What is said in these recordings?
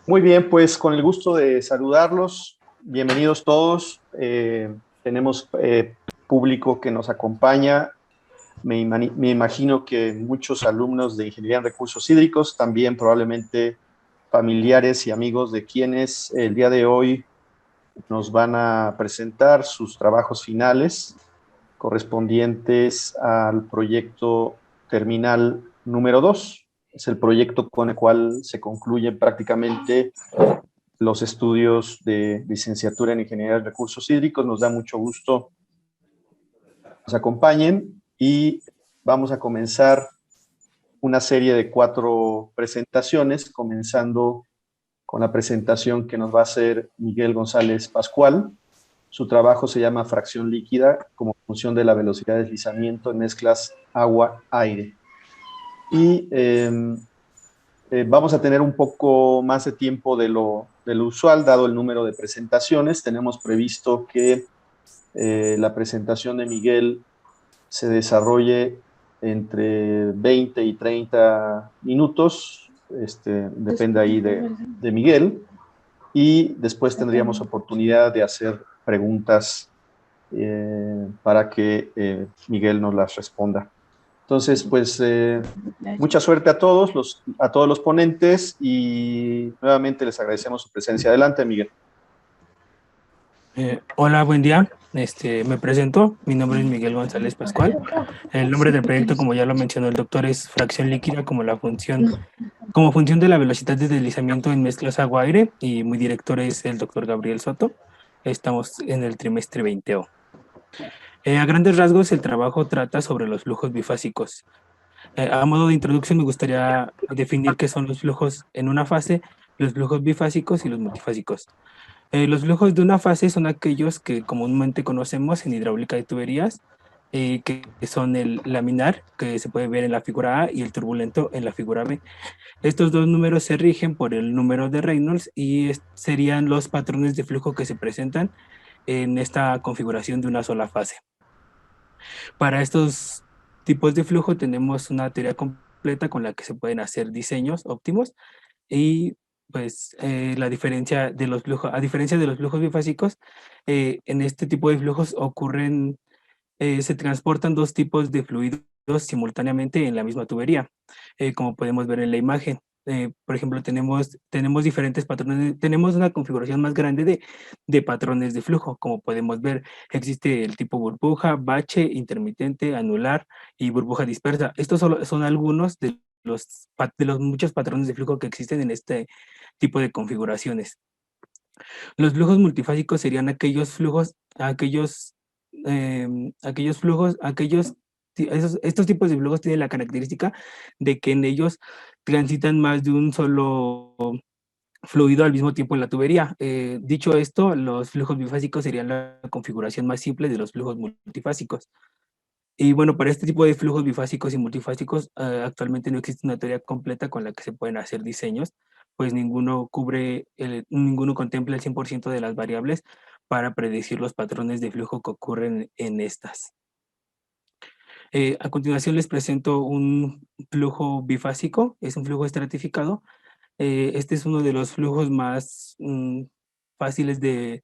Muy bien, pues con el gusto de saludarlos. Bienvenidos todos. Tenemos público que nos acompaña. Me imagino que muchos alumnos de Ingeniería en Recursos Hídricos, también probablemente familiares y amigos de quienes el día de hoy nos van a presentar sus trabajos finales correspondientes al proyecto terminal número 2. Es el proyecto con el cual se concluyen prácticamente los estudios de licenciatura en Ingeniería de Recursos Hídricos. Nos da mucho gusto que nos acompañen y vamos a comenzar una serie de 4 presentaciones, comenzando con la presentación que nos va a hacer Miguel González Pascual. Su trabajo se llama fracción líquida como función de la velocidad de deslizamiento en mezclas agua-aire. Y vamos a tener un poco más de tiempo de lo usual, dado el número de presentaciones. Tenemos previsto que la presentación de Miguel se desarrolle entre 20 y 30 minutos, depende ahí de Miguel, y después tendríamos oportunidad de hacer preguntas para que Miguel nos las responda. Entonces, pues, mucha suerte a todos los ponentes y nuevamente les agradecemos su presencia. Adelante, Miguel. Hola, buen día. Me presento. Mi nombre es Miguel González Pascual. El nombre del proyecto, como ya lo mencionó el doctor, es fracción líquida como función de la velocidad de deslizamiento en mezclas agua-aire, y mi director es el doctor Gabriel Soto. Estamos en el trimestre 20. A grandes rasgos, el trabajo trata sobre los flujos bifásicos. A modo de introducción, me gustaría definir qué son los flujos en una fase, los flujos bifásicos y los multifásicos. Los flujos de una fase son aquellos que comúnmente conocemos en hidráulica de tuberías, que son el laminar, que se puede ver en la figura A, y el turbulento en la figura B. Estos dos números se rigen por el número de Reynolds y serían los patrones de flujo que se presentan en esta configuración de una sola fase. Para estos tipos de flujo tenemos una teoría completa con la que se pueden hacer diseños óptimos. Y pues la diferencia de los flujos, a diferencia de los flujos bifásicos, en este tipo de flujos se transportan dos tipos de fluidos simultáneamente en la misma tubería, como podemos ver en la imagen. Por ejemplo, tenemos diferentes patrones, tenemos una configuración más grande de patrones de flujo. Como podemos ver, existe el tipo burbuja, bache, intermitente, anular y burbuja dispersa. Estos solo son algunos de los muchos patrones de flujo que existen en este tipo de configuraciones. Los flujos multifásicos serían aquellos flujos, estos tipos de flujos tienen la característica de que en ellos transitan más de un solo fluido al mismo tiempo en la tubería. Dicho esto, los flujos bifásicos serían la configuración más simple de los flujos multifásicos. Y bueno, para este tipo de flujos bifásicos y multifásicos, actualmente no existe una teoría completa con la que se pueden hacer diseños, pues ninguno contempla el 100% de las variables para predecir los patrones de flujo que ocurren en estas. A continuación les presento un flujo bifásico, es un flujo estratificado. Este es uno de los flujos más fáciles de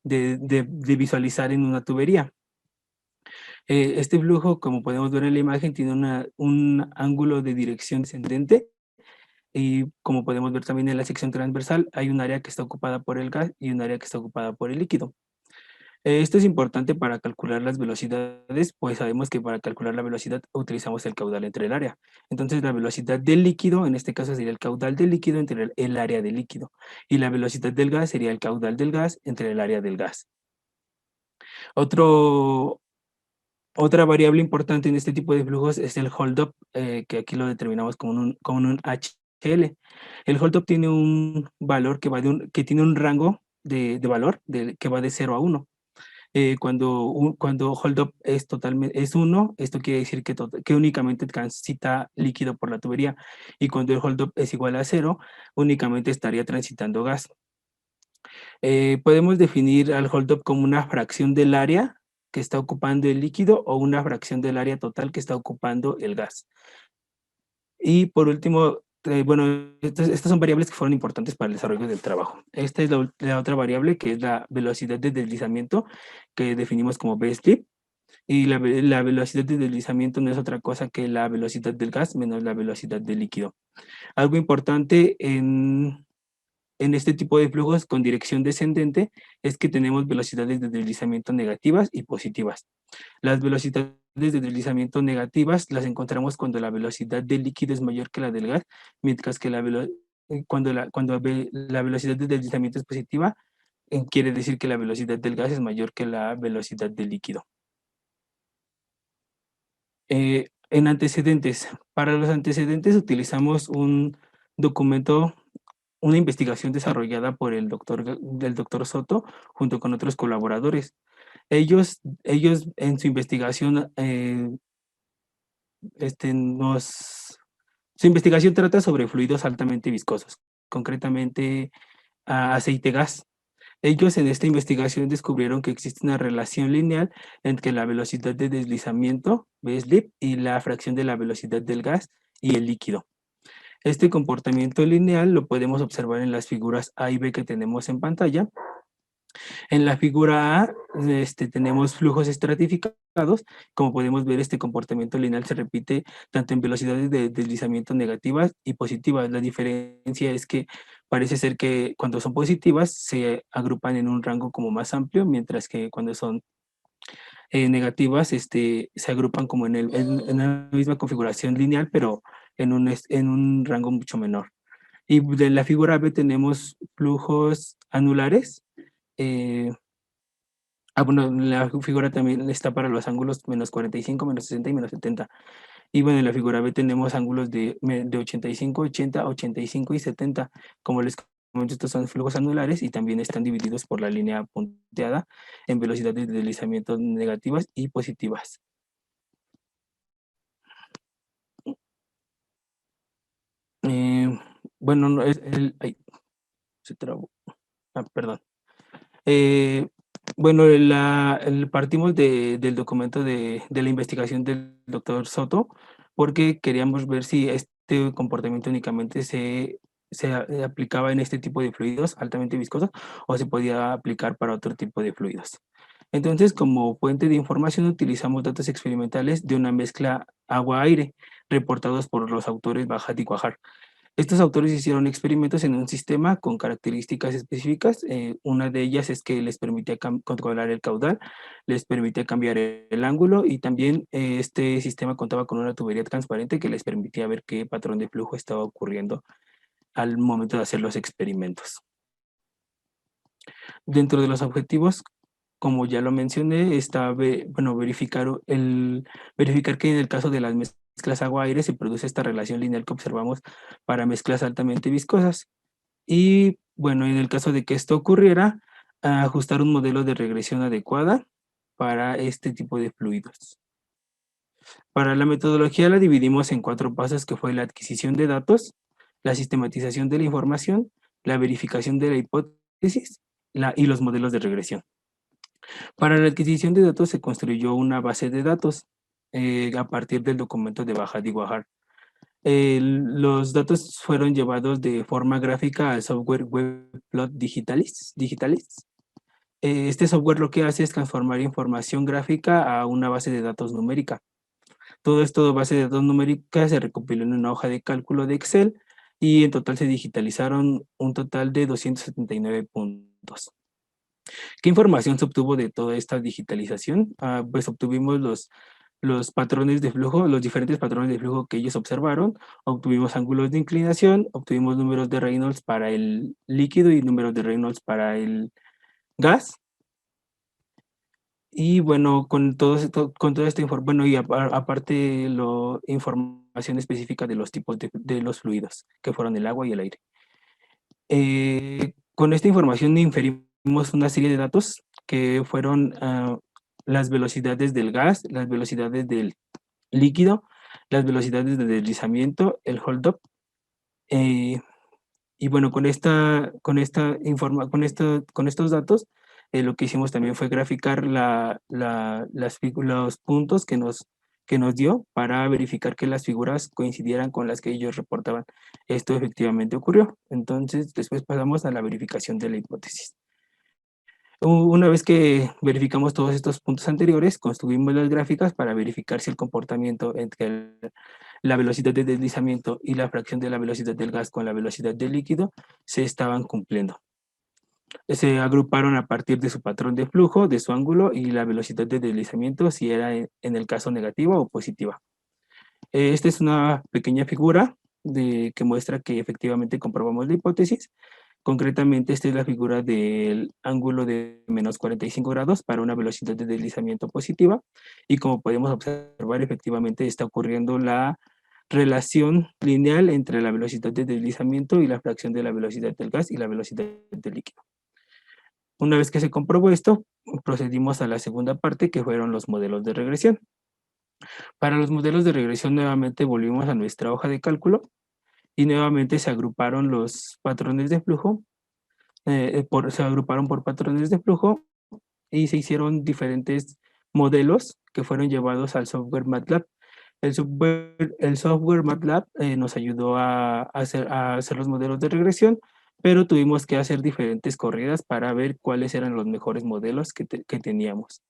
visualizar en una tubería. Este flujo, como podemos ver en la imagen, tiene un ángulo de dirección descendente, y como podemos ver también en la sección transversal, hay un área que está ocupada por el gas y un área que está ocupada por el líquido. Esto es importante para calcular las velocidades, pues sabemos que para calcular la velocidad utilizamos el caudal entre el área. Entonces la velocidad del líquido, en este caso sería el caudal del líquido entre el área del líquido, y la velocidad del gas sería el caudal del gas entre el área del gas. Otra variable importante en este tipo de flujos es el hold-up, que aquí lo determinamos como un HL. El hold-up tiene un valor que tiene un rango de valor que va de 0 a 1. Cuando hold-up es 1, esto quiere decir que únicamente transita líquido por la tubería, y cuando el hold-up es igual a 0, únicamente estaría transitando gas. Podemos definir al hold-up como una fracción del área que está ocupando el líquido o una fracción del área total que está ocupando el gas. Y por último, bueno, estas son variables que fueron importantes para el desarrollo del trabajo. Esta es la otra variable, que es la velocidad de deslizamiento, que definimos como b-slip. Y la velocidad de deslizamiento no es otra cosa que la velocidad del gas menos la velocidad del líquido. Algo importante en este tipo de flujos con dirección descendente es que tenemos velocidades de deslizamiento negativas y positivas. Las velocidades de deslizamiento negativas las encontramos cuando la velocidad del líquido es mayor que la del gas, mientras que cuando la velocidad de deslizamiento es positiva, quiere decir que la velocidad del gas es mayor que la velocidad del líquido. En antecedentes, para los antecedentes utilizamos un documento, una investigación desarrollada por del doctor Soto junto con otros colaboradores. Ellos en su investigación, su investigación trata sobre fluidos altamente viscosos, concretamente aceite-gas. Ellos en esta investigación descubrieron que existe una relación lineal entre la velocidad de deslizamiento, V-slip, y la fracción de la velocidad del gas y el líquido. Este comportamiento lineal lo podemos observar en las figuras A y B que tenemos en pantalla. En la figura A tenemos flujos estratificados. Como podemos ver, este comportamiento lineal se repite tanto en velocidades de deslizamiento negativas y positivas. La diferencia es que parece ser que cuando son positivas se agrupan en un rango como más amplio, mientras que cuando son negativas se agrupan como en la misma configuración lineal, pero en un rango mucho menor. Y de la figura B tenemos flujos anulares. Bueno, la figura también está para los ángulos -45, -60 y -70. Y bueno, en la figura B tenemos ángulos de 85, 80, 85 y 70. Como les comento, estos son flujos anulares y también están divididos por la línea punteada en velocidades de deslizamiento negativas y positivas. Bueno, no, ay, se trabó. Perdón. Bueno, partimos del documento de la investigación del doctor Soto, porque queríamos ver si este comportamiento únicamente se aplicaba en este tipo de fluidos altamente viscosos o se podía aplicar para otro tipo de fluidos. Entonces, como fuente de información, utilizamos datos experimentales de una mezcla agua-aire, reportados por los autores Bajat y Cuajar. Estos autores hicieron experimentos en un sistema con características específicas. Una de ellas es que les permitía controlar el caudal, les permitía cambiar el ángulo y también este sistema contaba con una tubería transparente que les permitía ver qué patrón de flujo estaba ocurriendo al momento de hacer los experimentos. Dentro de los objetivos, como ya lo mencioné, está verificar que en el caso de las mezclas agua-aire se produce esta relación lineal que observamos para mezclas altamente viscosas. Y bueno, en el caso de que esto ocurriera, ajustar un modelo de regresión adecuada para este tipo de fluidos. Para la metodología la dividimos en 4 pasos, que fue la adquisición de datos, la sistematización de la información, la verificación de la hipótesis y los modelos de regresión. Para la adquisición de datos se construyó una base de datos a partir del documento de Bajat y Guajar. Los datos fueron llevados de forma gráfica al software WebPlot Digitalis. Este software lo que hace es transformar información gráfica a una base de datos numérica. Todo esto, base de datos numérica, se recopiló en una hoja de cálculo de Excel y en total se digitalizaron un total de 279 puntos. ¿Qué información se obtuvo de toda esta digitalización? Pues obtuvimos los patrones de flujo, los diferentes patrones de flujo que ellos observaron, obtuvimos ángulos de inclinación, obtuvimos números de Reynolds para el líquido y números de Reynolds para el gas. Y bueno, con toda esta información, bueno, y aparte información específica de los tipos de los fluidos, que fueron el agua y el aire. Con esta información inferimos una serie de datos que fueron las velocidades del gas, las velocidades del líquido, las velocidades de deslizamiento, el hold-up. Y bueno, con estos datos, lo que hicimos también fue graficar los puntos que nos que nos dio para verificar que las figuras coincidieran con las que ellos reportaban. Esto efectivamente ocurrió. Entonces, después pasamos a la verificación de la hipótesis. Una vez que verificamos todos estos puntos anteriores, construimos las gráficas para verificar si el comportamiento entre la velocidad de deslizamiento y la fracción de la velocidad del gas con la velocidad del líquido se estaban cumpliendo. Se agruparon a partir de su patrón de flujo, de su ángulo y la velocidad de deslizamiento, si era en el caso negativa o positiva. Esta es una pequeña figura que muestra que efectivamente comprobamos la hipótesis. Concretamente, esta es la figura del ángulo de menos 45 grados para una velocidad de deslizamiento positiva. Y como podemos observar, efectivamente está ocurriendo la relación lineal entre la velocidad de deslizamiento y la fracción de la velocidad del gas y la velocidad del líquido. Una vez que se comprobó esto, procedimos a la segunda parte, que fueron los modelos de regresión. Para los modelos de regresión, nuevamente volvimos a nuestra hoja de cálculo y nuevamente se agruparon los patrones de flujo, se agruparon por patrones de flujo y se hicieron diferentes modelos que fueron llevados al software MATLAB. El software MATLAB nos ayudó a hacer los modelos de regresión, pero tuvimos que hacer diferentes corridas para ver cuáles eran los mejores modelos que teníamos.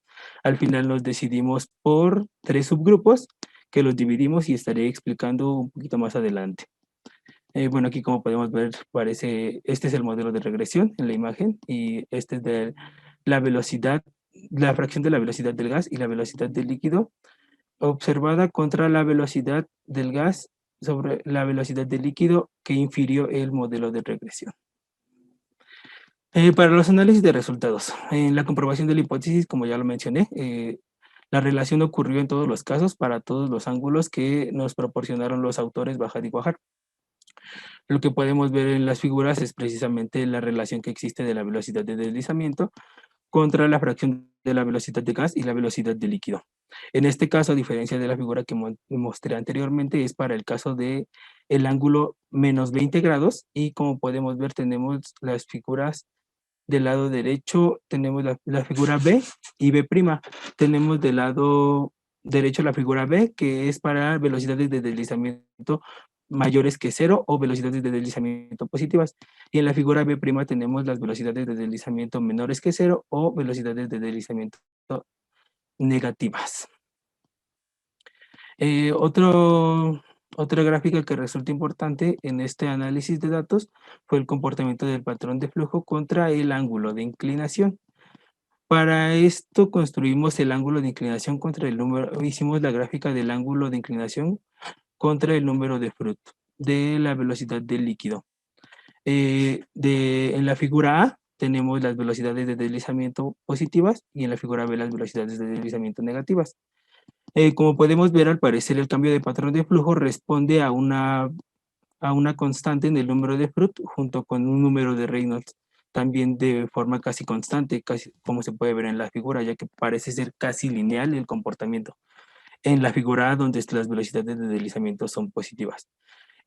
Al final nos decidimos por 3 subgrupos que los dividimos y estaré explicando un poquito más adelante. Bueno, aquí como podemos ver, este es el modelo de regresión en la imagen y este es de la velocidad, la fracción de la velocidad del gas y la velocidad del líquido observada contra la velocidad del gas sobre la velocidad del líquido que infirió el modelo de regresión. Para los análisis de resultados, en la comprobación de la hipótesis, como ya lo mencioné, la relación ocurrió en todos los casos para todos los ángulos que nos proporcionaron los autores Bajad y Guajar. Lo que podemos ver en las figuras es precisamente la relación que existe de la velocidad de deslizamiento contra la fracción de la velocidad de gas y la velocidad de líquido. En este caso, a diferencia de la figura que mostré anteriormente, es para el caso de el ángulo menos 20 grados y como podemos ver tenemos las figuras del lado derecho, tenemos la figura B y B'. Tenemos del lado derecho la figura B, que es para velocidades de deslizamiento mayores que 0 o velocidades de deslizamiento positivas. Y en la figura B' tenemos las velocidades de deslizamiento menores que 0 o velocidades de deslizamiento negativas. Otra gráfica que resulta importante en este análisis de datos fue el comportamiento del patrón de flujo contra el ángulo de inclinación. Para esto construimos el ángulo de inclinación contra el número, hicimos la gráfica del ángulo de inclinación contra el número de Froude de la velocidad del líquido. En la figura A tenemos las velocidades de deslizamiento positivas y en la figura B las velocidades de deslizamiento negativas. Como podemos ver, al parecer el cambio de patrón de flujo responde a una constante en el número de Froude junto con un número de Reynolds, también de forma casi constante, casi como se puede ver en la figura, ya que parece ser casi lineal el comportamiento. En la figura A, donde las velocidades de deslizamiento son positivas.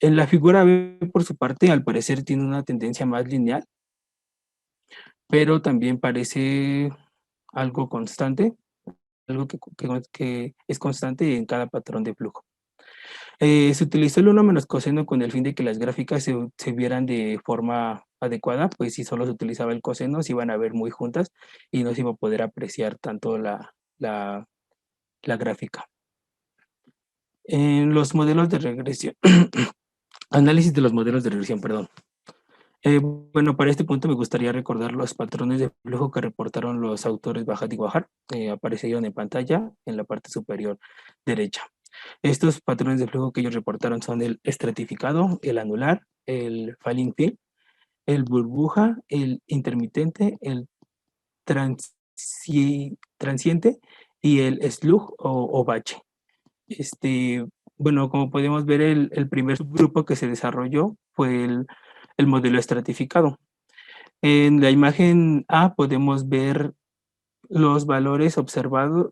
En la figura B, por su parte, al parecer tiene una tendencia más lineal, pero también parece algo constante, algo que es constante en cada patrón de flujo. Se utilizó el 1 menos coseno con el fin de que las gráficas se vieran de forma adecuada, pues si solo se utilizaba el coseno, se iban a ver muy juntas y no se iba a poder apreciar tanto la gráfica. En los modelos de regresión, análisis de los modelos de regresión, perdón. Bueno, para este punto me gustaría recordar los patrones de flujo que reportaron los autores Bajad y Guajar. Aparecieron en pantalla en la parte superior derecha. Estos patrones de flujo que ellos reportaron son el estratificado, el anular, el falling film, el burbuja, el intermitente, el transiente y el slug o bache. Bueno, como podemos ver, el primer subgrupo que se desarrolló fue el modelo estratificado. En la imagen A podemos ver los valores observados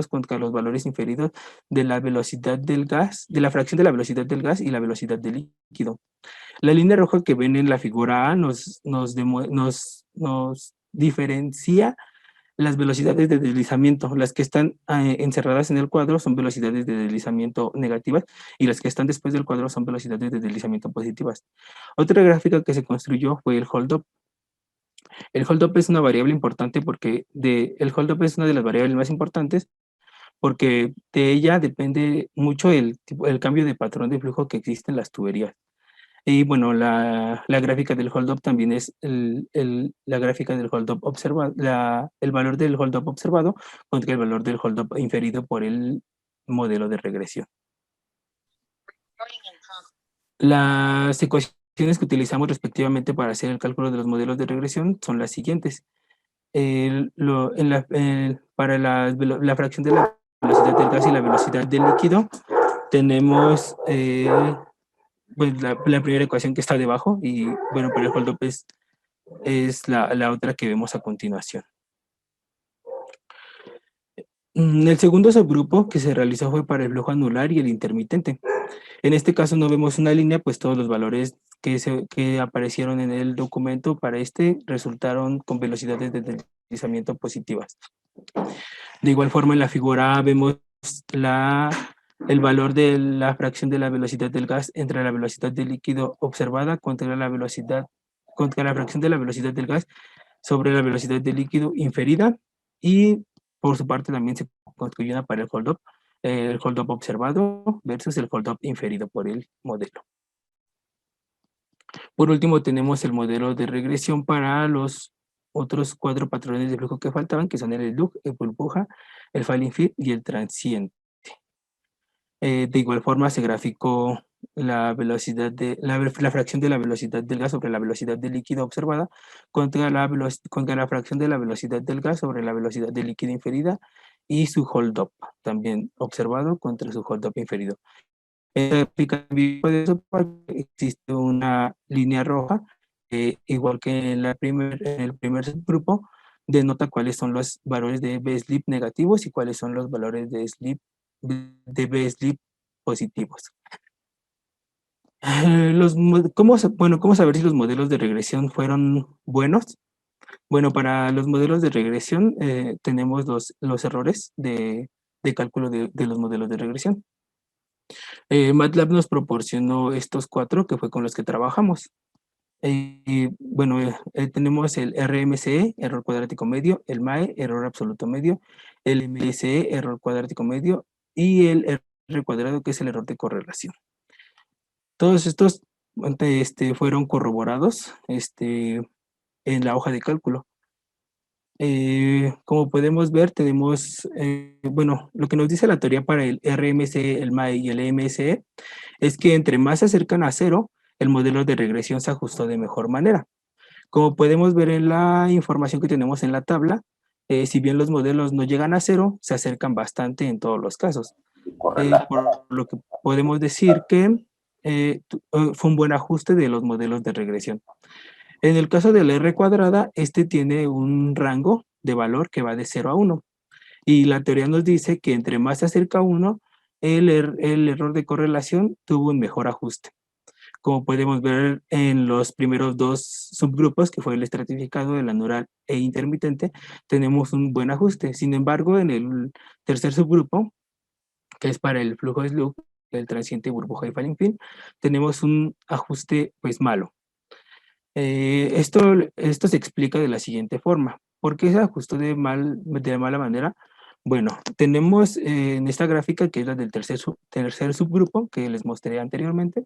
contra los valores inferidos de la velocidad del gas, de la fracción de la velocidad del gas y la velocidad del líquido. La línea roja que ven en la figura A nos diferencia las velocidades de deslizamiento. Las que están encerradas en el cuadro son velocidades de deslizamiento negativas y las que están después del cuadro son velocidades de deslizamiento positivas. Otra gráfica que se construyó fue el hold-up. El hold-up es una variable importante porque el hold-up es una de las variables más importantes porque de ella depende mucho el cambio de patrón de flujo que existe en las tuberías. Y bueno, la gráfica del hold-up también es la gráfica del hold-up observado, el valor del hold-up observado contra el valor del hold-up inferido por el modelo de regresión. Las ecuaciones que utilizamos respectivamente para hacer el cálculo de los modelos de regresión son las siguientes. Para la fracción de la velocidad del gas y la velocidad del líquido, tenemos pues la primera ecuación que está debajo y bueno, para el hold-up es la otra que vemos a continuación. El segundo subgrupo que se realizó fue para el flujo anular y el intermitente. En este caso no vemos una línea, pues todos los valores que aparecieron en el documento para este resultaron con velocidades de deslizamiento positivas. De igual forma, en la figura A vemos el valor de la fracción de la velocidad del gas entre la velocidad del líquido observada contra la fracción de la velocidad del gas sobre la velocidad del líquido inferida, y por su parte también se construye una para el hold-up observado versus el hold-up inferido por el modelo. Por último, tenemos el modelo de regresión para los otros 4 patrones de flujo que faltaban, que son el loop, el burbuja, el falling field y el transiente. De igual forma se graficó la velocidad la fracción de la velocidad del gas sobre la velocidad del líquido observada contra la fracción de la velocidad del gas sobre la velocidad del líquido inferida y su hold-up también observado contra su hold-up inferido. De eso existe una línea roja, igual que en el primer subgrupo, denota cuáles son los valores de B-slip negativos y cuáles son los valores de B-slip positivos. ¿Cómo saber si los modelos de regresión fueron buenos? Bueno, para los modelos de regresión tenemos los errores de cálculo de los modelos de regresión. MATLAB nos proporcionó estos 4 que fue con los que trabajamos. Bueno, tenemos el RMCE, error cuadrático medio, el MAE, error absoluto medio, el MSE, error cuadrático medio, y el R cuadrado, que es el error de correlación. Todos estos fueron corroborados en la hoja de cálculo. Como podemos ver, tenemos, bueno, lo que nos dice la teoría para el RMCE, el MAE y el MSE es que entre más se acercan a cero, el modelo de regresión se ajustó de mejor manera. Como podemos ver en la información que tenemos en la tabla, si bien los modelos no llegan a cero, se acercan bastante en todos los casos. Por lo que podemos decir que fue un buen ajuste de los modelos de regresión. En el caso de la R cuadrada, este tiene un rango de valor que va de 0 a 1. Y la teoría nos dice que entre más se acerca a 1, el error de correlación tuvo un mejor ajuste. Como podemos ver en los primeros 2 subgrupos, que fue el estratificado, el anular e intermitente, tenemos un buen ajuste. Sin embargo, en el tercer subgrupo, que es para el flujo de loop, el transiente, burbuja y falling field, tenemos un ajuste pues malo. Esto se explica de la siguiente forma. ¿Por qué se ajustó de mala manera? Bueno, tenemos en esta gráfica, que es la del tercer subgrupo, que les mostré anteriormente.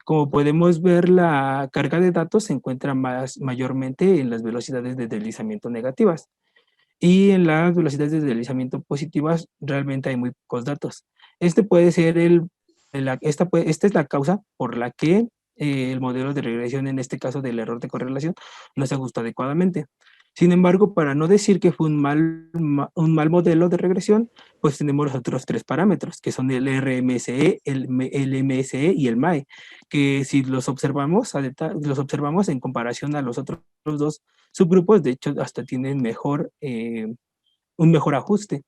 Como podemos ver, la carga de datos se encuentra mayormente en las velocidades de deslizamiento negativas. Y en las velocidades de deslizamiento positivas realmente hay muy pocos datos. Puede ser esta es la causa por la que el modelo de regresión, en este caso del error de correlación, no se ajustó adecuadamente. Sin embargo, para no decir que fue un mal modelo de regresión, pues tenemos los otros 3 parámetros, que son el RMSE, el MSE y el MAE, que si los observamos en comparación a los otros 2 subgrupos, de hecho, hasta tienen un mejor ajuste.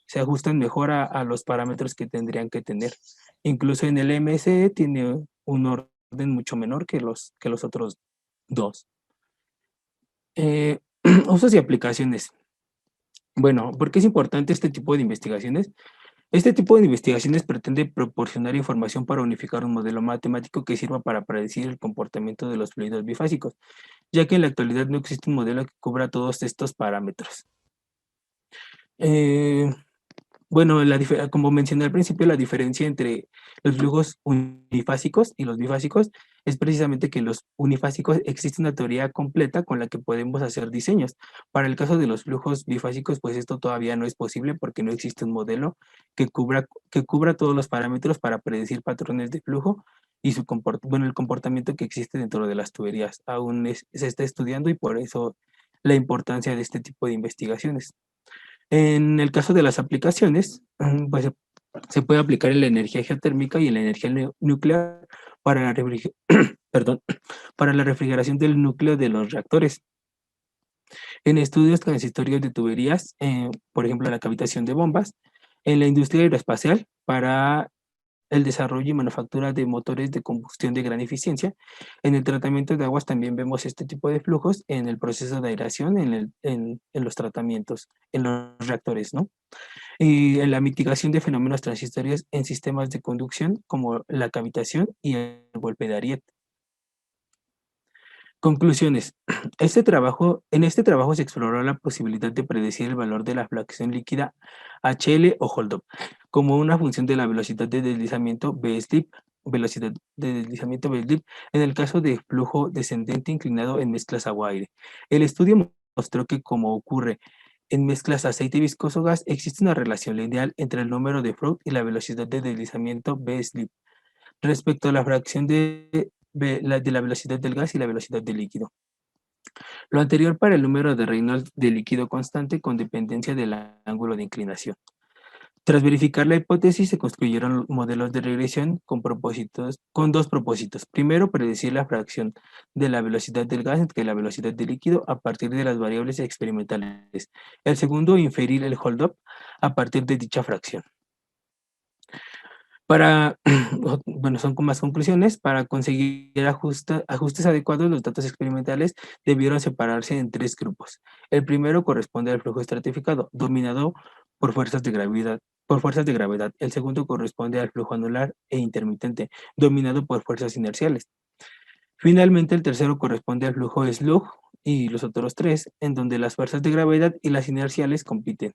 Se ajustan mejor a los parámetros que tendrían que tener. Incluso en el MSE tiene un orden mucho menor que los otros 2. Usos y aplicaciones. Bueno, ¿por qué es importante este tipo de investigaciones? Este tipo de investigaciones pretende proporcionar información para unificar un modelo matemático que sirva para predecir el comportamiento de los fluidos bifásicos, ya que en la actualidad no existe un modelo que cubra todos estos parámetros. Eh, Bueno, como mencioné al principio, la diferencia entre los flujos unifásicos y los bifásicos es precisamente que en los unifásicos existe una teoría completa con la que podemos hacer diseños. Para el caso de los flujos bifásicos, pues esto todavía no es posible porque no existe un modelo que cubra todos los parámetros para predecir patrones de flujo y el comportamiento que existe dentro de las tuberías. Se está estudiando y por eso la importancia de este tipo de investigaciones. En el caso de las aplicaciones, pues se puede aplicar en la energía geotérmica y en la energía nuclear para perdón, para la refrigeración del núcleo de los reactores. En estudios transitorios de tuberías, por ejemplo, la cavitación de bombas, en la industria aeroespacial para el desarrollo y manufactura de motores de combustión de gran eficiencia. En el tratamiento de aguas también vemos este tipo de flujos en el proceso de aireación, en los tratamientos, en los reactores, ¿no? Y en la mitigación de fenómenos transitorios en sistemas de conducción como la cavitación y el golpe de Ariete. Conclusiones. En este trabajo se exploró la posibilidad de predecir el valor de la fracción líquida HL o hold-up como una función de la velocidad de deslizamiento B-slip, velocidad de deslizamiento B-slip, en el caso de flujo descendente inclinado en mezclas agua-aire. El estudio mostró que, como ocurre en mezclas aceite viscoso gas, existe una relación lineal entre el número de Freud y la velocidad de deslizamiento B-slip respecto a la fracción de la velocidad del gas y la velocidad del líquido. Lo anterior para el número de Reynolds de líquido constante con dependencia del ángulo de inclinación. Tras verificar la hipótesis, se construyeron modelos de regresión con dos propósitos. Primero, predecir la fracción de la velocidad del gas entre la velocidad del líquido a partir de las variables experimentales. El segundo, inferir el hold-up a partir de dicha fracción. Bueno, son con más conclusiones. Para conseguir ajustes adecuados, los datos experimentales debieron separarse en tres grupos. El primero corresponde al flujo estratificado, dominado por fuerzas de gravedad. El segundo corresponde al flujo anular e intermitente, dominado por fuerzas inerciales. Finalmente, el tercero corresponde al flujo slug y los otros tres, en donde las fuerzas de gravedad y las inerciales compiten.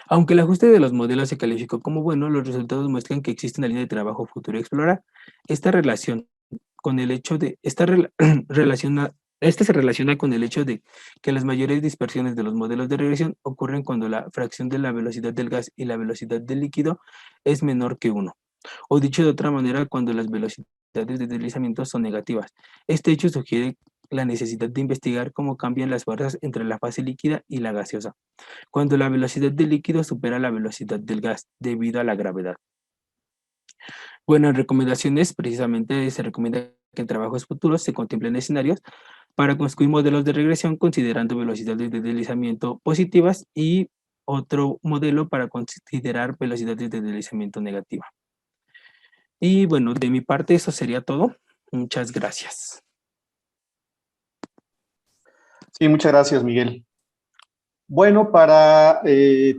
Aunque el ajuste de los modelos se calificó como bueno, los resultados muestran que existe una línea de trabajo futuro a explorar. Esta relación con el hecho de, esta rela- relaciona, Esta se relaciona con el hecho de que las mayores dispersiones de los modelos de regresión ocurren cuando la fracción de la velocidad del gas y la velocidad del líquido es menor que 1. O dicho de otra manera, cuando las velocidades de deslizamiento son negativas. Este hecho sugiere la necesidad de investigar cómo cambian las fuerzas entre la fase líquida y la gaseosa cuando la velocidad del líquido supera la velocidad del gas debido a la gravedad. Bueno, en recomendaciones, precisamente se recomienda que en trabajos futuros se contemplen escenarios para construir modelos de regresión considerando velocidades de deslizamiento positivas y otro modelo para considerar velocidades de deslizamiento negativa. Y bueno, de mi parte eso sería todo. Muchas gracias. Sí, muchas gracias, Miguel. Bueno, para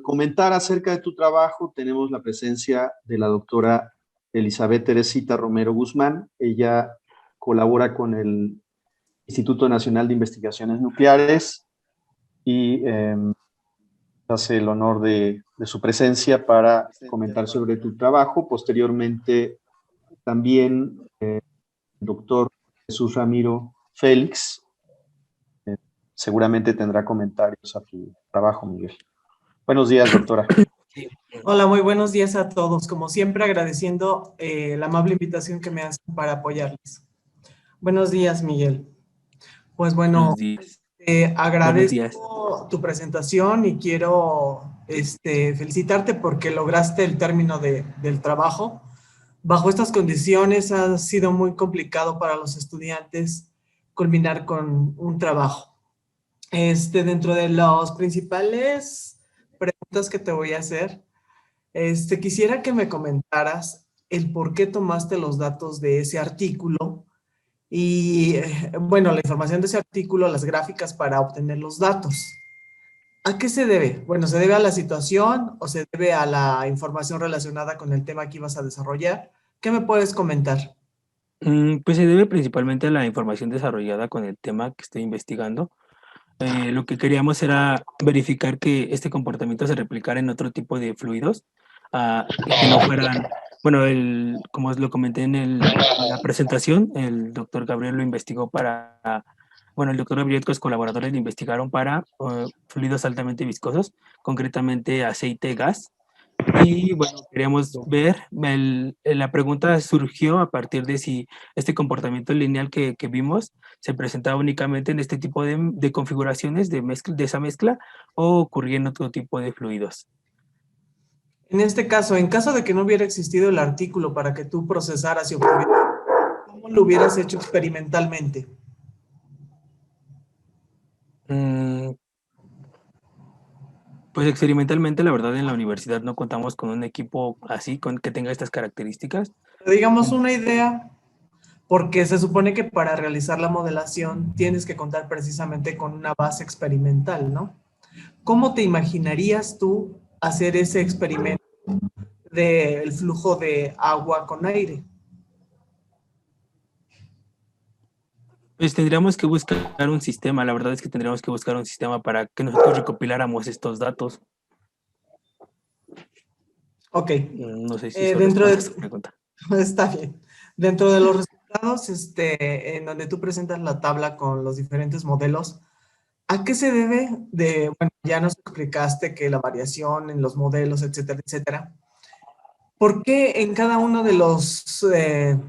comentar acerca de tu trabajo, tenemos la presencia de la doctora Elizabeth Teresita Romero Guzmán. Ella colabora con el Instituto Nacional de Investigaciones Nucleares y hace el honor de su presencia para comentar sobre tu trabajo. Posteriormente, también el doctor Jesús Ramiro Félix seguramente tendrá comentarios a tu trabajo, Miguel. Buenos días, doctora. Hola, muy buenos días a todos. Como siempre, agradeciendo la amable invitación que me hacen para apoyarles. Buenos días, Miguel. Pues bueno, agradezco tu presentación y quiero felicitarte porque lograste el término del trabajo. Bajo estas condiciones ha sido muy complicado para los estudiantes culminar con un trabajo. Dentro de las principales preguntas que te voy a hacer, quisiera que me comentaras el por qué tomaste los datos de ese artículo y, bueno, la información de ese artículo, las gráficas para obtener los datos. ¿A qué se debe? Bueno, ¿se debe a la situación o se debe a la información relacionada con el tema que ibas a desarrollar? ¿Qué me puedes comentar? Pues se debe principalmente a la información desarrollada con el tema que estoy investigando. Lo que queríamos era verificar que este comportamiento se replicara en otro tipo de fluidos, y que no fueran, bueno, como os lo comenté en la presentación, el doctor Gabriel lo investigó bueno, el doctor Gabriel con los colaboradores lo investigaron para fluidos altamente viscosos, concretamente aceite, gas. Y bueno, queríamos ver, la pregunta surgió a partir de si este comportamiento lineal que vimos se presentaba únicamente en este tipo de configuraciones de esa mezcla o ocurría en otro tipo de fluidos. En este caso, en caso de que no hubiera existido el artículo para que tú procesaras y obtuvieras, ¿cómo lo hubieras hecho experimentalmente? Mm, Pues experimentalmente, la verdad, en la universidad no contamos con un equipo así, que tenga estas características. Digamos una idea, porque se supone que para realizar la modelación tienes que contar precisamente con una base experimental, ¿no? ¿Cómo te imaginarías tú hacer ese experimento del flujo de agua con aire? Pues tendríamos que buscar un sistema, la verdad es que tendríamos que buscar un sistema para que nosotros recopiláramos estos datos. Ok. No sé si eso Dentro responde a de... tu pregunta. Está bien. Dentro de los resultados, en donde tú presentas la tabla con los diferentes modelos, ¿a qué se debe de, bueno, ya nos explicaste que la variación en los modelos, etcétera, etcétera? ¿Por qué en cada uno de los,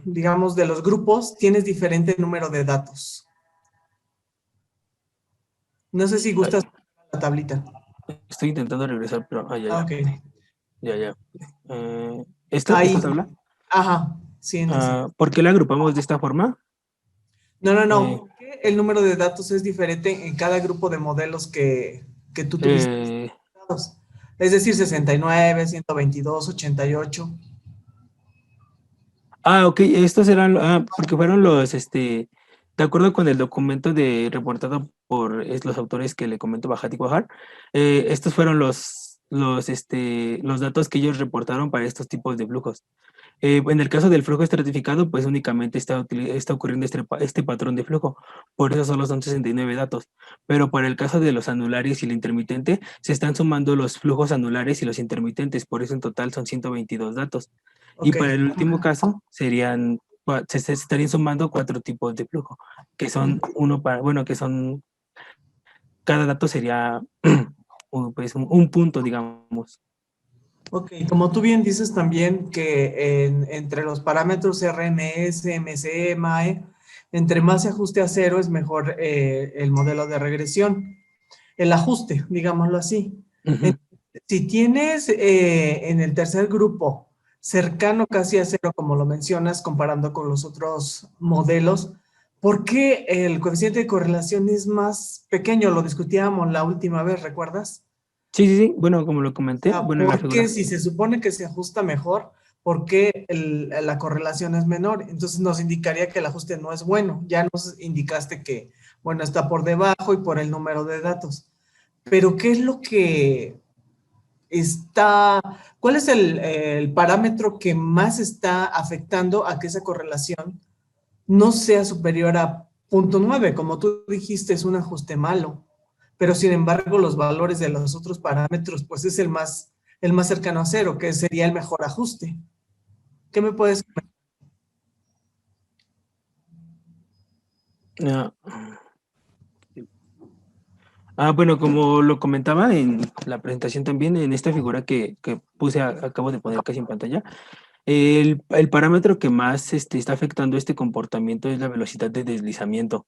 digamos, de los grupos tienes diferente número de datos? No sé si Ay, gustas la tablita. estoy intentando regresar, pero Ah, ok. ya. ¿Esta Ahí. tabla? Ajá. Sí, en esa. ¿Por qué la agrupamos de esta forma? No, no, no. Eh, ¿Por qué el número de datos es diferente en cada grupo de modelos que tú tuviste? eh, Es decir, 69, 122, 88. ok, estos eran, porque fueron de acuerdo con el documento reportado por los autores que le comento, Bajat y Cuajar, estos fueron los datos que ellos reportaron para estos tipos de flujos. En el caso del flujo estratificado, pues únicamente está ocurriendo este patrón de flujo, por eso solo son 69 datos. Pero para el caso de los anulares y el intermitente, se están sumando los flujos anulares y los intermitentes, por eso en total son 122 datos. Y Ok. para el último caso, se estarían sumando 4 tipos de flujo, que son cada dato sería pues un punto, digamos. Ok, como tú bien dices también que entre los parámetros RMS, MC, MAE, entre más se ajuste a cero es mejor el modelo de regresión. El ajuste, digámoslo así. Ujú. Si tienes en el tercer grupo cercano casi a cero, como lo mencionas, comparando con los otros modelos, ¿por qué el coeficiente de correlación es más pequeño? Lo discutíamos la última vez, ¿recuerdas? Sí, bueno, como lo O comenté, sea, bueno, en la ¿por qué figura. si se supone que se ajusta mejor, por qué la correlación es menor? Entonces nos indicaría que el ajuste no es bueno. Ya nos indicaste que, bueno, está por debajo y por el número de datos. Pero ¿qué es lo que está, cuál es el parámetro que más está afectando a que esa correlación no sea superior a 0.9? Como tú dijiste, es un ajuste malo, pero sin embargo los valores de los otros parámetros, pues es el más cercano a cero, que sería el mejor ajuste. ¿Qué me puedes comentar? Ah, bueno, como lo comentaba en la presentación también, en esta figura que acabo de poner casi en pantalla, el parámetro que más está afectando este comportamiento es la velocidad de deslizamiento.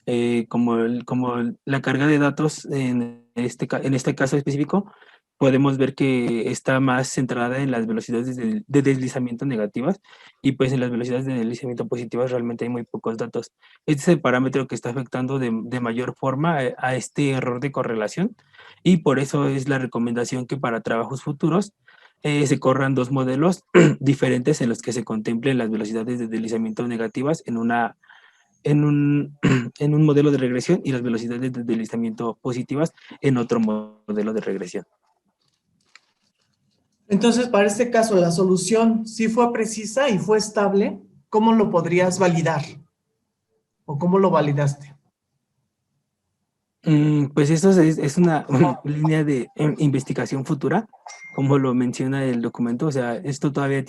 La carga de datos en este caso específico, podemos ver que está más centrada en las velocidades de deslizamiento negativas y pues en las velocidades de deslizamiento positivas realmente hay muy pocos datos. Este es el parámetro que está afectando de mayor forma a este error de correlación y por eso es la recomendación que para trabajos futuros se corran dos modelos diferentes en los que se contemplen las velocidades de deslizamiento negativas en en un modelo de regresión y las velocidades de deslizamiento positivas en otro modelo de regresión. Entonces, para este caso, la solución sí fue precisa y fue estable. ¿Cómo lo podrías validar? ¿O cómo lo validaste? Pues eso es una línea de investigación futura, como lo menciona el documento. O sea, esto todavía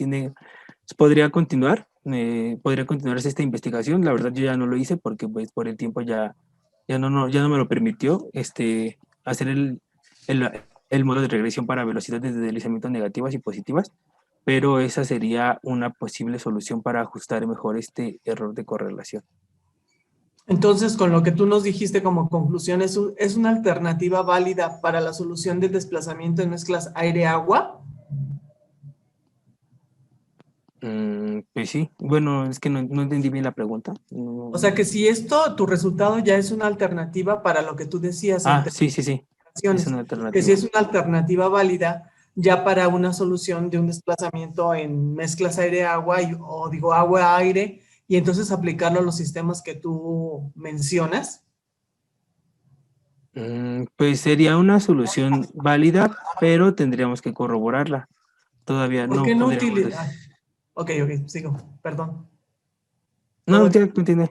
podría continuarse esta investigación. La verdad, yo ya no lo hice porque pues por el tiempo ya no me lo permitió hacer el, el modo de regresión para velocidades de deslizamiento negativas y positivas, pero esa sería una posible solución para ajustar mejor este error de correlación. Entonces, con lo que tú nos dijiste como conclusión, ¿es una alternativa válida para la solución del desplazamiento en mezclas aire-agua? Pues sí, bueno, es que no entendí bien la pregunta. O sea que si tu resultado ya es una alternativa para lo que tú decías en Sí, es una que si alternativa. es una alternativa válida ya para una solución de un desplazamiento en mezclas aire-agua o digo agua-aire y entonces aplicarlo a los sistemas que tú mencionas. Pues sería una solución válida, pero tendríamos que corroborarla. Todavía ¿Por no qué no podríamos utilizar? Ok, sigo, perdón. No, Todo ya continúe.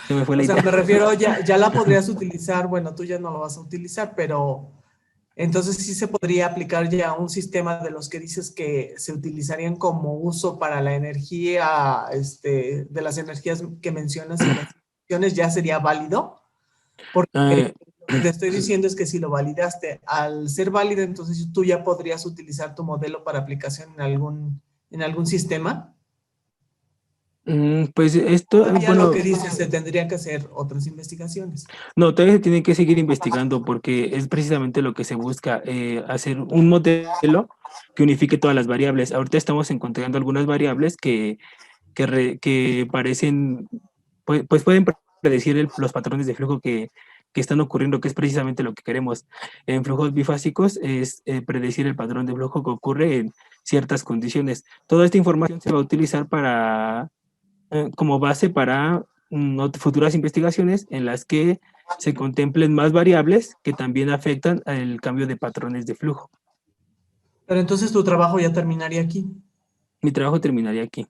Se me fue O la sea, idea. me refiero, ya la podrías utilizar, bueno, tú ya no lo vas a utilizar, pero entonces sí se podría aplicar ya un sistema de los que dices que se utilizarían como uso para la energía, de las energías que mencionas y menciones, ya sería válido. Porque Eh, lo que te estoy diciendo es que si lo validaste, al ser válido, entonces tú ya podrías utilizar tu modelo para aplicación en algún sistema. pues esto, Todavía lo bueno, que dices, se tendrían que hacer otras investigaciones. no, todavía se tiene que seguir investigando porque es precisamente lo que se busca, hacer un modelo que unifique todas las variables. Ahorita estamos encontrando algunas variables que parecen, pues pueden predecir los patrones de flujo que están ocurriendo, que es precisamente lo que queremos. En flujos bifásicos es predecir el patrón de flujo que ocurre en ciertas condiciones. Toda esta información se va a utilizar como base para futuras investigaciones en las que se contemplen más variables que también afectan el cambio de patrones de flujo. Pero entonces tu trabajo ya terminaría aquí. Mi trabajo terminaría aquí.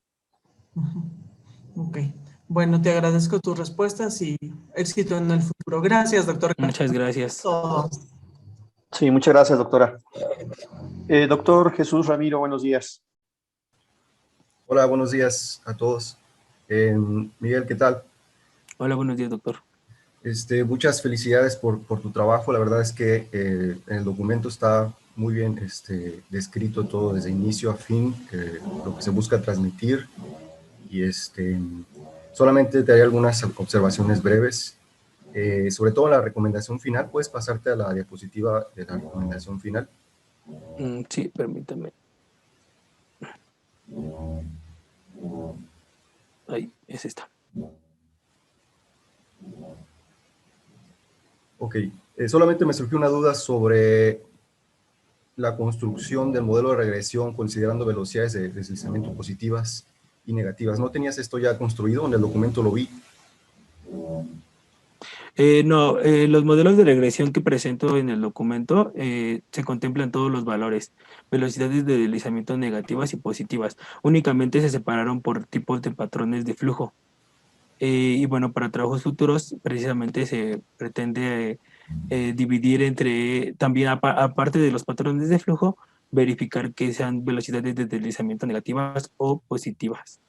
Ok. Bueno, te agradezco tus respuestas y éxito en el futuro. Gracias, doctor. Muchas gracias. Todo. Sí, muchas gracias, doctora. Doctor Jesús Ramiro, buenos días. Hola, buenos días a todos. Miguel, ¿qué tal? Hola, buenos días, doctor. Muchas felicidades por tu trabajo. La verdad es que en el documento está muy bien descrito todo desde inicio a fin, lo que se busca transmitir. Y solamente te haré algunas observaciones breves. Sobre todo la recomendación final. ¿Puedes pasarte a la diapositiva de la recomendación final? Sí, permítame. Ahí, es esta. Ok, solamente me surgió una duda sobre la construcción del modelo de regresión considerando velocidades de deslizamiento positivas y negativas. ¿No tenías esto ya construido? En el documento lo vi. No, los modelos de regresión que presento en el documento se contemplan todos los valores, velocidades de deslizamiento negativas y positivas. Únicamente se separaron por tipos de patrones de flujo. Y bueno, para trabajos futuros precisamente se pretende dividir entre, también aparte de los patrones de flujo, verificar que sean velocidades de deslizamiento negativas o positivas.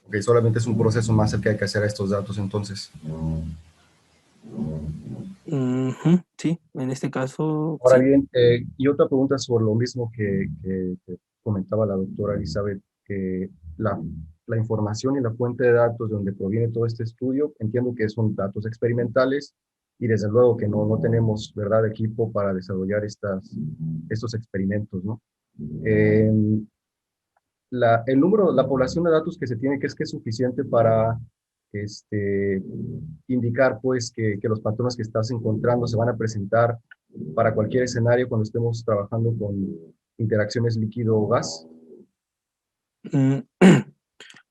Ok, solamente es un proceso más el que hay que hacer a estos datos entonces. Sí, en este caso, Ahora sí. bien, y otra pregunta sobre lo mismo que comentaba la doctora Elizabeth, que la información y la fuente de datos de donde proviene todo este estudio, entiendo que son datos experimentales y desde luego que no tenemos, ¿verdad?, equipo para desarrollar estos experimentos, ¿no? El número, la población de datos que se tiene, que es suficiente para indicar pues que los patrones que estás encontrando se van a presentar para cualquier escenario cuando estemos trabajando con interacciones líquido-gas.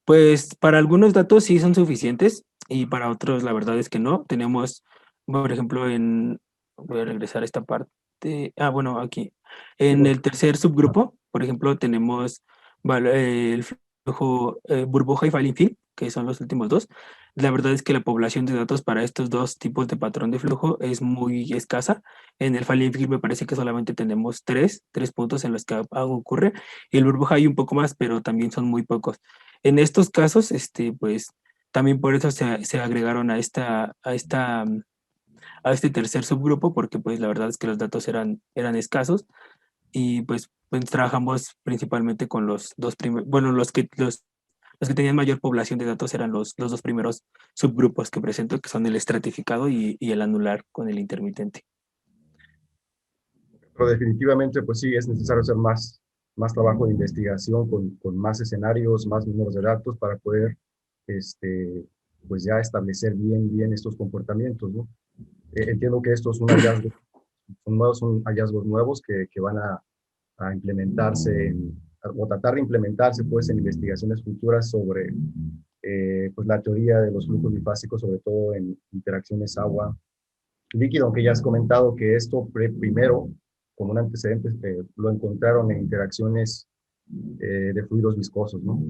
Pues para algunos datos sí son suficientes. y para otros la verdad es que no. Tenemos, por ejemplo, voy a regresar a esta parte, bueno, aquí, en el tercer subgrupo, por ejemplo, tenemos el flujo burbuja y falling field, que son los últimos dos. La verdad es que la población de datos para estos dos tipos de patrón de flujo es muy escasa. En el falling field me parece que solamente tenemos tres puntos en los que algo ocurre, y el burbuja hay un poco más, pero también son muy pocos. En estos casos, pues también por eso se agregaron a este tercer subgrupo, porque pues la verdad es que los datos eran escasos, y pues trabajamos principalmente con los dos primeros, bueno, los que tenían mayor población de datos eran los dos primeros subgrupos que presento, que son el estratificado y el anular con el intermitente. Pero definitivamente, pues sí, es necesario hacer más trabajo de investigación con más escenarios, más números de datos para poder, pues ya establecer bien estos comportamientos, ¿no? Entiendo que estos son son hallazgos nuevos que van a implementarse o tratar de implementarse pues en investigaciones futuras sobre pues la teoría de los flujos bifásicos, sobre todo en interacciones agua líquido, aunque ya has comentado que esto primero, como un antecedente, lo encontraron en interacciones de fluidos viscosos, ¿no?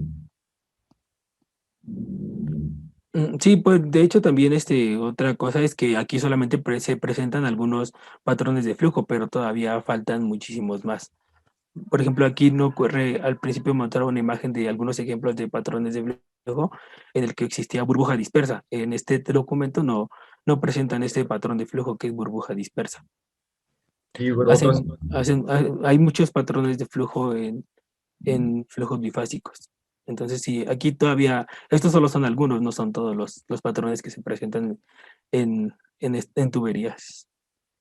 Sí, pues de hecho también otra cosa es que aquí solamente se presentan algunos patrones de flujo, pero todavía faltan muchísimos más. Por ejemplo, aquí no ocurre, al principio mostraron una imagen de algunos ejemplos de patrones de flujo en el que existía burbuja dispersa. En este documento no presentan este patrón de flujo que es burbuja dispersa. Y bueno, otros, Hay muchos patrones de flujo en flujos bifásicos. Entonces, sí, aquí todavía, estos solo son algunos, no son todos los patrones que se presentan en tuberías,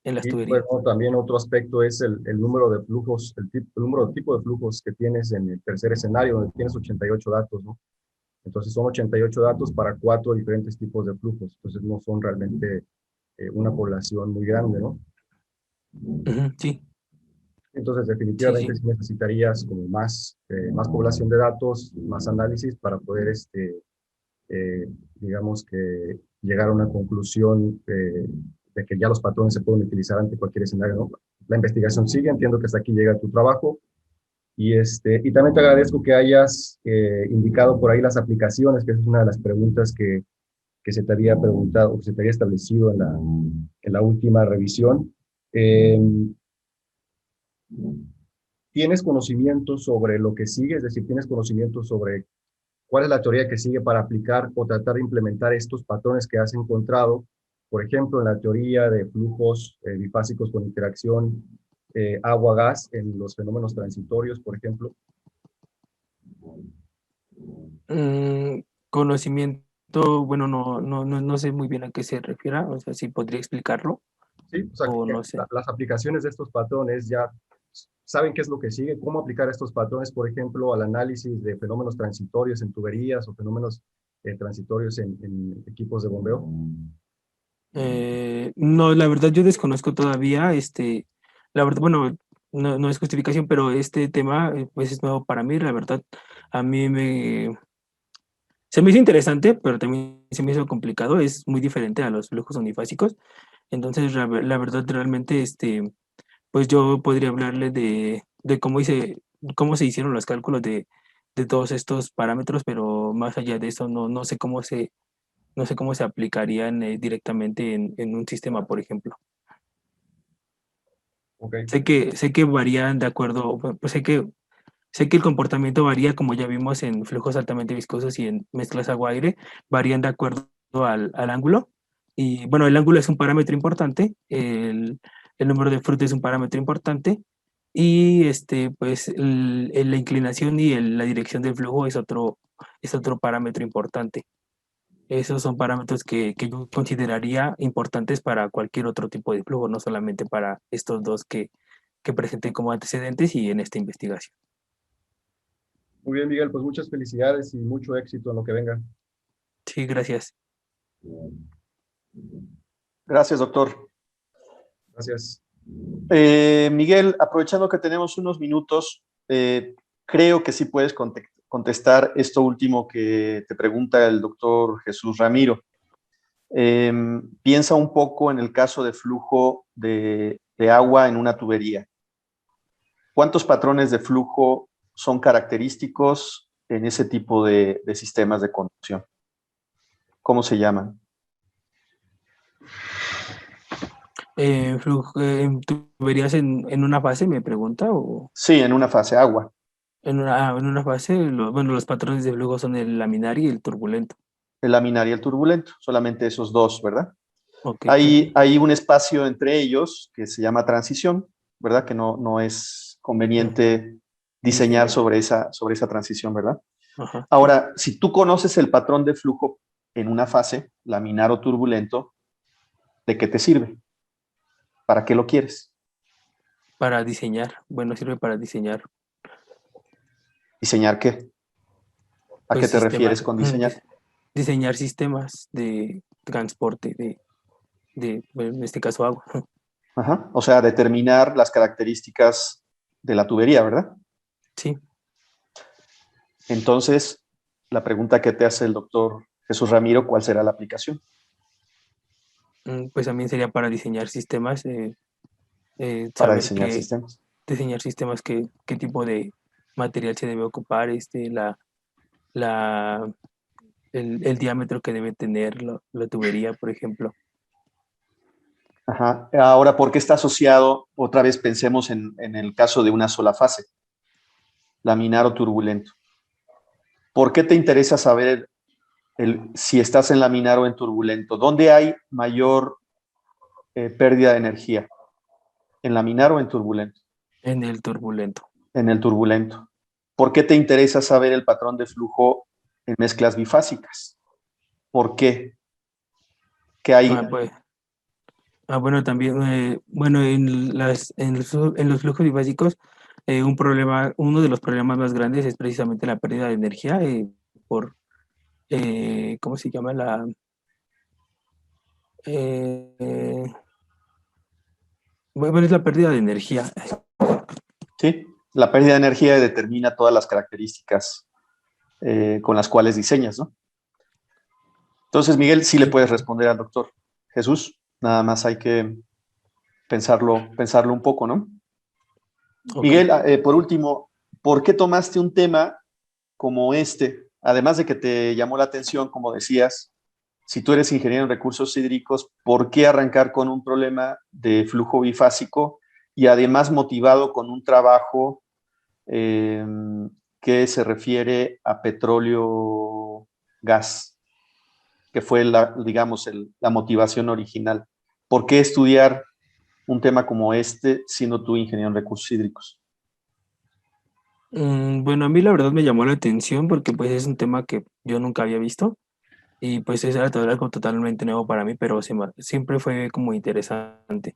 en las y tuberías. bueno, también otro aspecto es el número de flujos, el número de tipo de flujos que tienes en el tercer escenario, donde tienes 88 datos, ¿no? Entonces son 88 datos para 4 diferentes tipos de flujos. Entonces no son realmente una población muy grande, ¿no? Sí, Entonces sí, definitivamente sí. sí necesitarías como más población de datos, más análisis para poder, digamos que llegar a una conclusión de que ya los patrones se pueden utilizar ante cualquier escenario, ¿no? La investigación sigue, entiendo que hasta aquí llega tu trabajo. Y también te agradezco que hayas indicado por ahí las aplicaciones, que es una de las preguntas que se te había preguntado, que se te había establecido en la última revisión. Eh, ¿Tienes conocimiento sobre lo que sigue? Es decir, ¿tienes conocimiento sobre cuál es la teoría que sigue para aplicar o tratar de implementar estos patrones que has encontrado? Por ejemplo, en la teoría de flujos bifásicos con interacción agua-gas en los fenómenos transitorios, por ejemplo. Mm, Conocimiento, bueno, no sé muy bien a qué se refiere, o sea, si podría explicarlo, Sí, o sea, o no sé. las aplicaciones de estos patrones ya saben qué es lo que sigue, cómo aplicar estos patrones, por ejemplo, al análisis de fenómenos transitorios en tuberías o fenómenos transitorios en equipos de bombeo. No, la verdad yo desconozco todavía, la verdad, bueno, no es justificación, pero este tema pues es nuevo para mí, la verdad, a mí se me hizo interesante, pero también se me hizo complicado, es muy diferente a los flujos unifásicos, entonces la verdad realmente, pues yo podría hablarle de cómo se hicieron los cálculos de todos estos parámetros, pero más allá de eso no sé cómo se aplicarían directamente en un sistema, por ejemplo. Ok, Sé que varían de acuerdo, pues sé que el comportamiento varía, como ya vimos en flujos altamente viscosos y en mezclas agua-aire, varían de acuerdo al ángulo. Y bueno, el ángulo es un parámetro importante, el número de frutos es un parámetro importante, y pues la inclinación y la dirección del flujo es otro parámetro importante. Esos son parámetros que yo consideraría importantes para cualquier otro tipo de flujo, no solamente para estos dos que presenté como antecedentes y en esta investigación. muy bien, Miguel, pues muchas felicidades y mucho éxito en lo que venga. Sí, gracias. Gracias, doctor. Gracias. Miguel, aprovechando que tenemos unos minutos, creo que sí puedes contestar esto último que te pregunta el doctor Jesús Ramiro. Piensa un poco en el caso de flujo de agua en una tubería. ¿Cuántos patrones de flujo son característicos en ese tipo de sistemas de conducción? ¿Cómo se llaman? ¿Tuberías en una fase, me pregunta? ¿O Sí, en una fase agua. en una fase? Bueno, los patrones de flujo son el laminar y el turbulento. El laminar y el turbulento, solamente esos dos, ¿verdad? Ok. Hay un espacio entre ellos que se llama transición, ¿verdad? Que no es conveniente diseñar sobre esa transición, ¿verdad? Ajá. Ahora, si tú conoces el patrón de flujo en una fase, laminar o turbulento, ¿de qué te sirve? ¿Para qué lo quieres? Para diseñar. Bueno, sirve para diseñar ¿Diseñar qué? ¿A qué pues te refieres sistemas, con diseñar? diseñar sistemas de transporte bueno, en este caso agua. Ajá. O sea, determinar las características de la tubería, ¿verdad? Sí. Entonces, la pregunta que te hace el doctor Jesús Ramiro, ¿cuál será la aplicación? Pues también sería para diseñar sistemas, Para saber diseñar sistemas. diseñar sistemas, qué tipo de material se debe ocupar, la, el diámetro que debe tener la tubería, por ejemplo. Ajá. Ahora, ¿por qué está asociado? Otra vez pensemos en el caso de una sola fase, laminar o turbulento. ¿Por qué te interesa saber si estás en laminar o en turbulento? ¿Dónde hay mayor pérdida de energía? ¿En laminar o en turbulento? En el turbulento. En el turbulento. ¿Por qué te interesa saber el patrón de flujo en mezclas bifásicas? ¿Por qué? ¿Qué hay? Pues, bueno, también, bueno, en los flujos bifásicos, uno de los problemas más grandes es precisamente la pérdida de energía por, ¿cómo se llama? Eh, bueno, es la pérdida de energía. ¿Sí? La pérdida de energía determina todas las características con las cuales diseñas, ¿no? Entonces, Miguel, sí le puedes responder al doctor Jesús, nada más hay que pensarlo un poco, ¿no? Ok. Miguel, por último, ¿por qué tomaste un tema como este? Además de que te llamó la atención, como decías, si tú eres ingeniero en recursos hídricos, ¿por qué arrancar con un problema de flujo bifásico y además motivado con un trabajo eh, que se refiere a petróleo, gas, que fue digamos, la motivación original? ¿Por qué estudiar un tema como este siendo tú ingeniero en recursos hídricos? Bueno, a mí la verdad me llamó la atención porque pues es un tema que yo nunca había visto y pues es algo totalmente nuevo para mí, pero siempre fue como interesante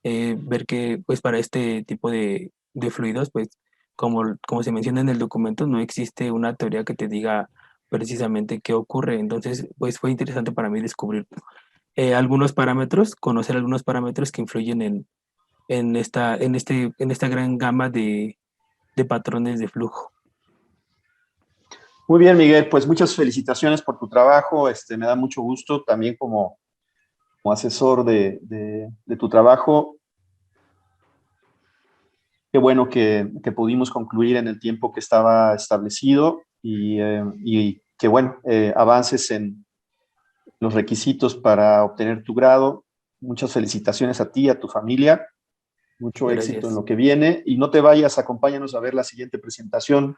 ver que pues para este tipo de fluidos, pues como se menciona en el documento, no existe una teoría que te diga precisamente qué ocurre. Entonces, pues fue interesante para mí descubrir algunos parámetros, conocer algunos parámetros que influyen en esta gran gama de patrones de flujo. Muy bien, Miguel, pues muchas felicitaciones por tu trabajo. Me da mucho gusto también como asesor de tu trabajo. Qué bueno que pudimos concluir en el tiempo que estaba establecido y que, bueno, avances en los requisitos para obtener tu grado. Muchas felicitaciones a ti, a tu familia. Mucho éxito en Gracias. lo que viene. Y no te vayas, acompáñanos a ver la siguiente presentación